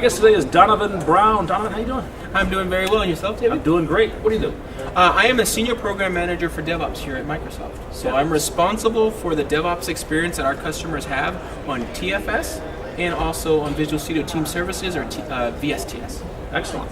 guest today is Donovan Brown. Donovan, how you doing? I'm doing very well. And yourself, David? I'm doing great. What do you do? I am a senior program manager for DevOps here at Microsoft. So I'm responsible for the DevOps experience that our customers have on TFS and also on Visual Studio Team Services or VSTS. Excellent.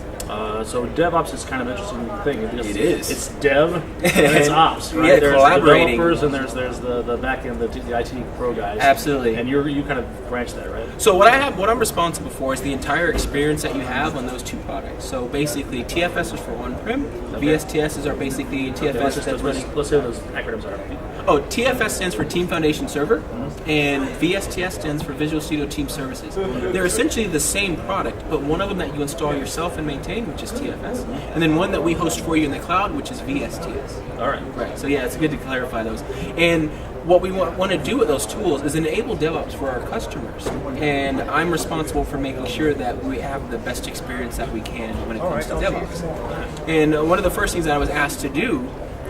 So DevOps is kind of an interesting thing. It is. It's dev and it's ops, right? Yeah, there's collaborating. developers and there's the back end, the IT pro guys. Absolutely. And you kind of branch that, right? So what I'm responsible for is the entire experience that you have on those two products. So basically, TFS is for on-prem. Okay. VSTS are basically TFS that's running. Let's see what those acronyms are. Oh, TFS stands for Team Foundation Server, and VSTS stands for Visual Studio Team Services. They're essentially the same product, but one of them that you install yourself and maintain, which is TFS, and then one that we host for you in the cloud, which is VSTS. All right. Right. So yeah, it's good to clarify those. And what we want to do with those tools is enable DevOps for our customers, and I'm responsible for making sure that we have the best experience that we can when it comes to DevOps. And one of the first things that I was asked to do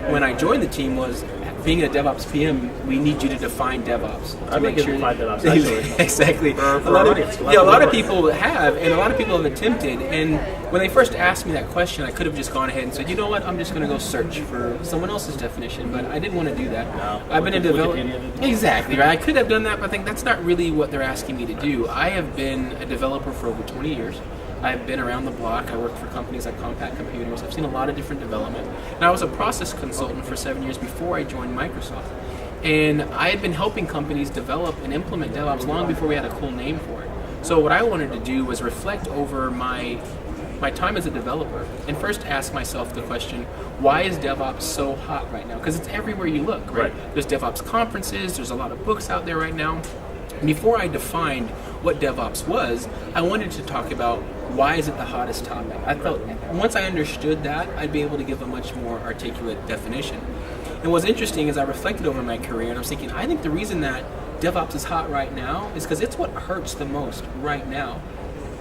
when I joined the team was, being a DevOps PM, we need you to define DevOps. I make sure define DevOps, actually. Exactly. For a lot of people have, and a lot of people have attempted. And when they first asked me that question, I could have just gone ahead and said, you know what, I'm just going to go search for someone else's definition, but I didn't want to do that. No. I've been a developer. Exactly, right? I could have done that, but I think that's not really what they're asking me to do. I have been a developer for over 20 years. I've been around the block. I worked for companies like Compact Computers. I've seen a lot of different development. And I was a process consultant for 7 years before I joined Microsoft. And I had been helping companies develop and implement DevOps long before we had a cool name for it. So what I wanted to do was reflect over my time as a developer and first ask myself the question, why is DevOps so hot right now? Because it's everywhere you look, right? There's DevOps conferences. There's a lot of books out there right now. Before I defined what DevOps was, I wanted to talk about why is it the hottest topic. I felt once I understood that, I'd be able to give a much more articulate definition. And what's interesting is I reflected over my career and I was thinking, I think the reason that DevOps is hot right now is because it's what hurts the most right now.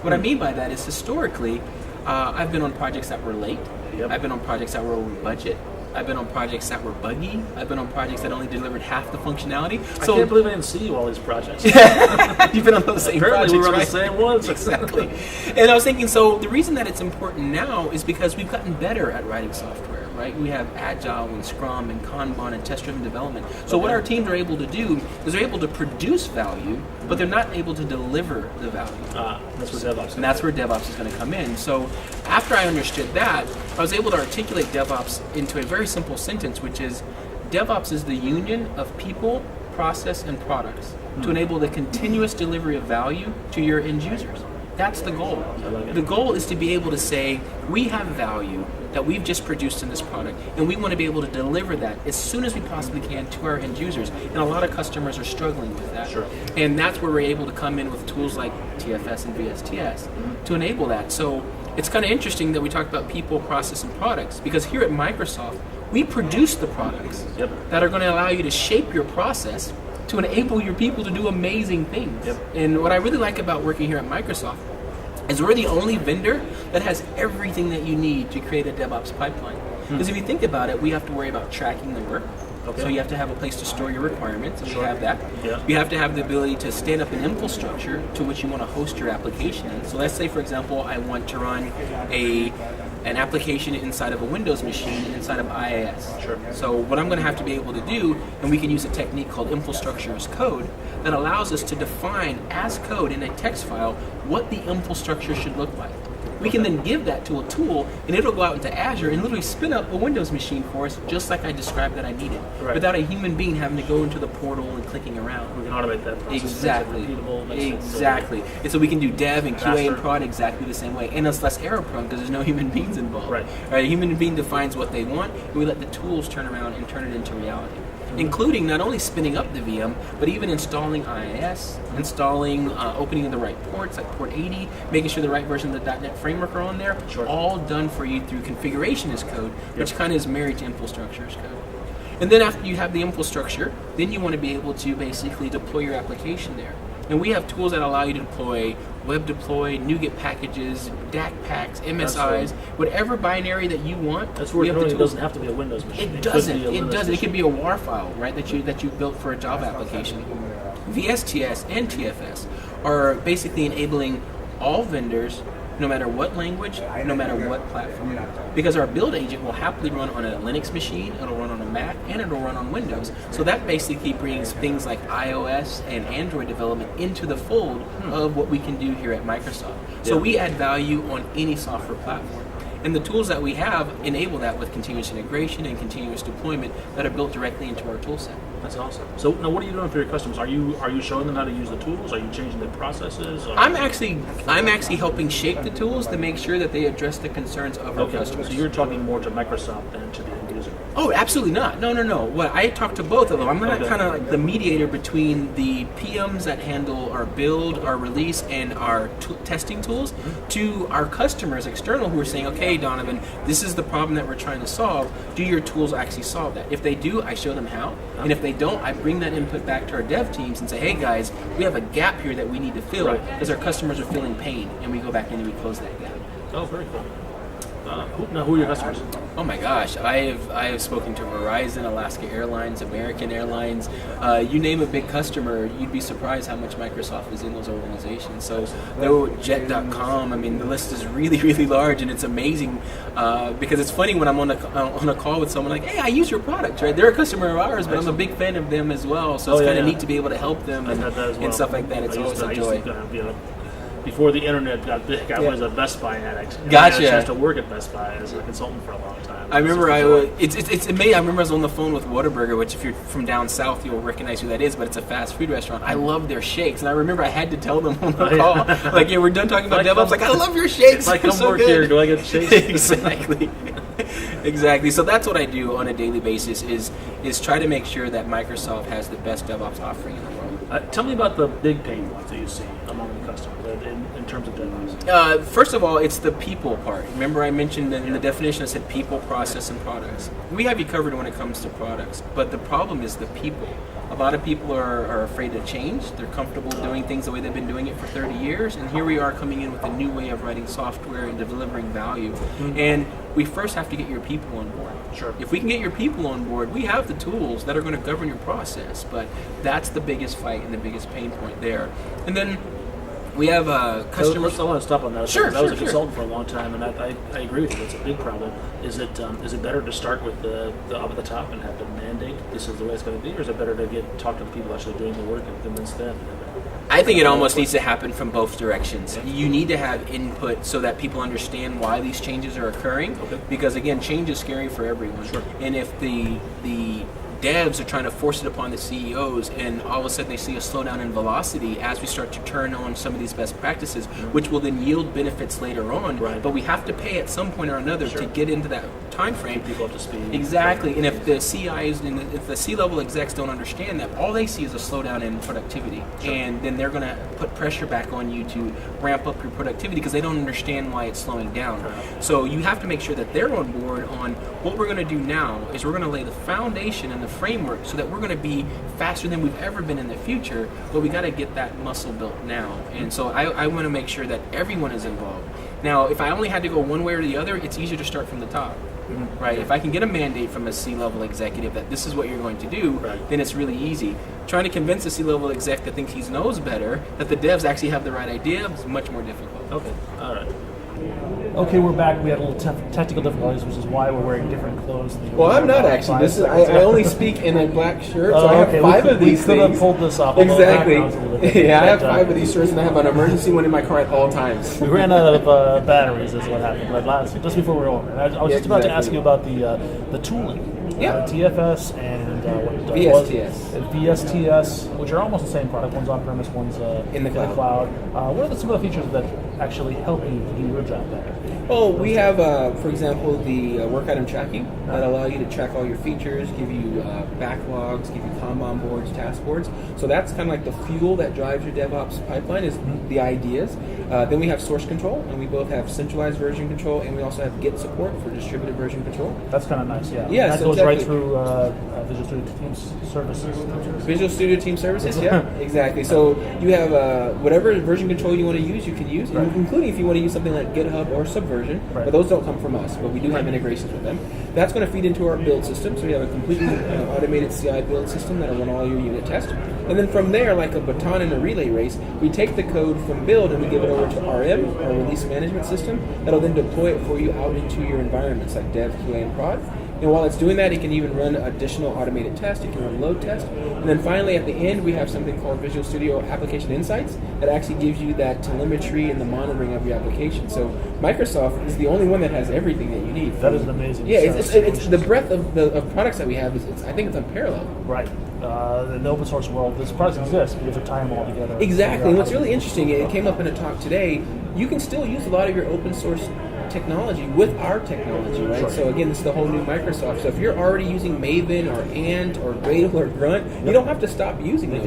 What I mean by that is historically, I've been on projects that were late. Yep. I've been on projects that were over budget. I've been on projects that were buggy. I've been on projects that only delivered half the functionality. So I can't believe I didn't see you all these projects. You've been on those same Apparently projects, we were on right? the same ones. Exactly. And I was thinking, so the reason that it's important now is because we've gotten better at writing software, right? We have Agile and Scrum and Kanban and test-driven development. So what our teams are able to do is they're able to produce value, but they're not able to deliver the value. That's where DevOps. And that's where DevOps is going to come in. So after I understood that, I was able to articulate DevOps into a very simple sentence, which is DevOps is the union of people, process, and products to enable the continuous delivery of value to your end users. That's the goal. The goal is to be able to say, we have value that we've just produced in this product, and we want to be able to deliver that as soon as we possibly can to our end users. And a lot of customers are struggling with that. Sure. And that's where we're able to come in with tools like TFS and VSTS to enable that. So it's kind of interesting that we talked about people, process, and products, because here at Microsoft, we produce the products that are going to allow you to shape your process to enable your people to do amazing things. And what I really like about working here at Microsoft is we're the only vendor that has everything that you need to create a DevOps pipeline. Because if you think about it, we have to worry about tracking the work. So you have to have a place to store your requirements, and we have that. You have to have the ability to stand up an infrastructure to which you want to host your application in. So let's say, for example, I want to run an application inside of a Windows machine inside of IIS. So what I'm going to have to be able to do, and we can use a technique called infrastructure as code, that allows us to define as code in a text file what the infrastructure should look like. We can then give that to a tool, and it'll go out into Azure and literally spin up a Windows machine for us, just like I described that I needed, without a human being having to go into the portal and clicking around. We can automate that process. Exactly. And so we can do dev and QA and prod exactly the same way, and it's less error prone because there's no human beings involved. Right. A human being defines what they want, and we let the tools turn around and turn it into reality. Including not only spinning up the VM, but even installing IIS, installing, opening the right ports, like port 80, making sure the right version of the .NET framework are on there, all done for you through configuration as code, which kind of is married to infrastructure as code. And then after you have the infrastructure, then you want to be able to basically deploy your application there. And we have tools that allow you to deploy web deploy, NuGet packages, DAC packs, MSIs, whatever binary that you want. That's where it doesn't have to be a Windows machine. It doesn't. It can be a WAR file, right? That you built for a Java application. VSTS and TFS are basically enabling all vendors, no matter what language, no matter what platform. Because our build agent will happily run on a Linux machine, it'll run on a Mac, and it'll run on Windows. So that basically brings things like iOS and Android development into the fold of what we can do here at Microsoft. So we add value on any software platform. And the tools that we have enable that with continuous integration and continuous deployment that are built directly into our tool set. That's awesome. So now, what are you doing for your customers? Are you showing them how to use the tools? Are you changing the processes? I'm actually helping shape the tools to make sure that they address the concerns of our customers. So you're talking more to Microsoft than to the end user. Oh, absolutely not. No. Well, I talk to both of them. I'm not kind of like the mediator between the PMs that handle our build, our release, and our testing tools to our customers, external, who are saying, okay, Donovan, this is the problem that we're trying to solve. Do your tools actually solve that? If they do, I show them how. And if they don't, I bring that input back to our dev teams and say, hey guys, we have a gap here that we need to fill because our customers are feeling pain, and we go back in and we close that gap. Oh, very cool. Who are your customers? Oh my gosh, I have spoken to Verizon, Alaska Airlines, American Airlines. You name a big customer, you'd be surprised how much Microsoft is in those organizations. So Jet.com, I mean, the list is really, really large, and it's amazing because it's funny when I'm on a call with someone like, hey, I use your product, right? They're a customer of ours, but I'm a big fan of them as well. So it's kind of neat to be able to help them and stuff like that. It's always a joy. Before the internet got big, I was a Best Buy addict. Gotcha. I had a chance to work at Best Buy as a consultant for a long time. I remember it's amazing. I remember I was on the phone with Whataburger, which if you're from down south, you'll recognize who that is, but it's a fast food restaurant. I love their shakes, and I remember I had to tell them on the call, like, yeah, we're done talking about DevOps. Like, I love your shakes. Like, come so work good. here. Do I get shakes? Exactly. So that's what I do on a daily basis is try to make sure that Microsoft has the best DevOps offering in the world. Tell me about the big pain points that you see among the customers in terms of DevOps. First of all, it's the people part. Remember I mentioned in the definition I said people, process, and products. We have you covered when it comes to products, but the problem is the people. A lot of people are afraid to change. They're comfortable doing things the way they've been doing it for 30 years, and here we are coming in with a new way of writing software and delivering value. And we first have to get your people on board. Sure. If we can get your people on board, we have the tools that are going to govern your process, but that's the biggest fight and the biggest pain point there. And then we have customers. I want to stop on that. Sure, I was a consultant for a long time, and I agree with you. It's a big problem. Is it better to start with the up at the top and have them mandate this is the way it's going to be, or is it better to talk to the people actually doing the work and convince them? I think it almost needs to happen from both directions. You need to have input so that people understand why these changes are occurring. Okay. Because again, change is scary for everyone. Sure. And if the devs are trying to force it upon the CEOs, and all of a sudden they see a slowdown in velocity as we start to turn on some of these best practices, which will then yield benefits later on. Right. But we have to pay at some point or another to get into that time frame. Keep people up to speed. Exactly. And if the CIs and if the C-level execs don't understand that, all they see is a slowdown in productivity. Sure. And then they're going to put pressure back on you to ramp up your productivity because they don't understand why it's slowing down. Right. So you have to make sure that they're on board on what we're going to do now is we're going to lay the foundation and the framework so that we're going to be faster than we've ever been in the future, but we got to get that muscle built now. And so I want to make sure that everyone is involved. Now, if I only had to go one way or the other, it's easier to start from the top. Right? If I can get a mandate from a C-level executive that this is what you're going to do, then it's really easy. Trying to convince a C-level exec that thinks he knows better, that the devs actually have the right idea, is much more difficult. Okay, all right. Okay, we're back. We had a little technical difficulties, which is why we're wearing different clothes. Well, I'm not actually. This is I only speak in a black shirt, so I have five of these things. We could have pulled this off. Exactly. Yeah, I have five of these shirts, and I have an emergency one in my car at all times. We ran out of batteries, is what happened. But just before we were over, I was just about to ask you about the tooling. Yeah. TFS and VSTS, which are almost the same product. One's on premise, one's in the cloud. What are some of the features that actually help you do your job better? Oh, we have, for example, the work item tracking that allow you to track all your features, give you backlogs, give you Kanban boards, task boards. So that's kind of like the fuel that drives your DevOps pipeline is the ideas. Then we have source control, and we both have centralized version control, and we also have Git support for distributed version control. That's kind of nice, yeah. Yeah, that so goes exactly. right through Visual Studio Team Services. Visual Studio Team Services, yeah, exactly. So you have whatever version control you want to use, you can use, including if you want to use something like GitHub or Subversion, but those don't come from us, but we do have integrations with them. That's going to feed into our build system, so we have a completely automated CI build system that'll run all your unit tests. And then from there, like a baton in a relay race, we take the code from build and we give it over to RM, our release management system, that'll then deploy it for you out into your environments like dev, QA, and prod. And while it's doing that, it can even run additional automated tests. It can run load tests. And then finally, at the end, we have something called Visual Studio Application Insights that actually gives you that telemetry and the monitoring of your application. So Microsoft is the only one that has everything that you need. That is an amazing. Yeah, it's the breadth of products that we have. I think it's unparalleled. Right. In the open source world, this products exist, but you have to tie them all together. Exactly. And what's really interesting, it came up in a talk today, you can still use a lot of your open source technology with our technology, right? Sure. So again, this is the whole new Microsoft. So if you're already using Maven or Ant or Gradle or Grunt, you don't have to stop using those.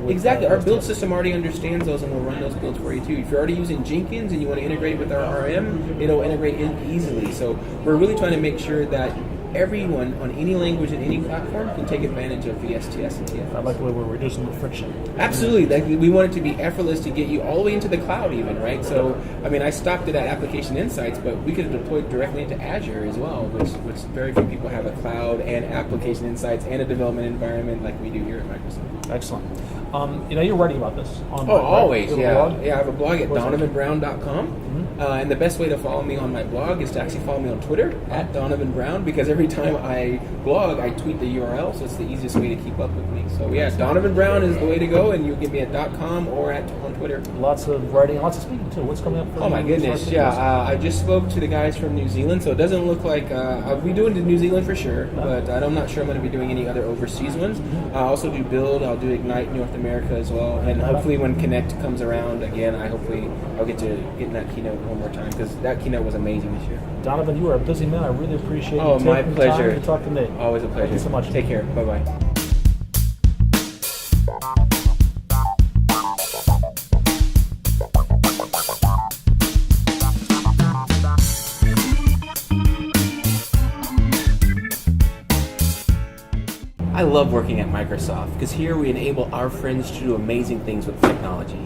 Exactly. Our build system already understands those and will run those builds for you too. If you're already using Jenkins and you want to integrate with our RM, it'll integrate in easily. So we're really trying to make sure that everyone on any language and any platform can take advantage of VSTS and TFS. I like the way we're reducing the friction. Absolutely. Like, we want it to be effortless to get you all the way into the cloud even, right? So, I mean, I stopped it at Application Insights, but we could have deployed directly into Azure as well, which very few people have a cloud and Application Insights and a development environment like we do here at Microsoft. Excellent. You're writing about this online, always, right? yeah. Yeah, I have a blog at donovanbrown.com. And the best way to follow me on my blog is to actually follow me on Twitter at Donovan Brown, because every time I blog, I tweet the URL, so it's the easiest way to keep up with me. So yeah, Donovan Brown is the way to go, and you can get me at .com or on Twitter. Lots of writing, lots of speaking too. What's coming up for Oh my goodness, yeah. I just spoke to the guys from New Zealand, so it doesn't look like I'll be doing to New Zealand for sure, but I'm not sure I'm going to be doing any other overseas ones. I also do Build, I'll do Ignite North America as well, and hopefully when Connect comes around again, I'll get to get in that keynote one more time, because that keynote was amazing this year. Donovan, you are a busy man. I really appreciate you taking my the pleasure. time to talk to me. Always a pleasure. Thank you so much. Take care. Bye-bye. I love working at Microsoft because here we enable our friends to do amazing things with technology.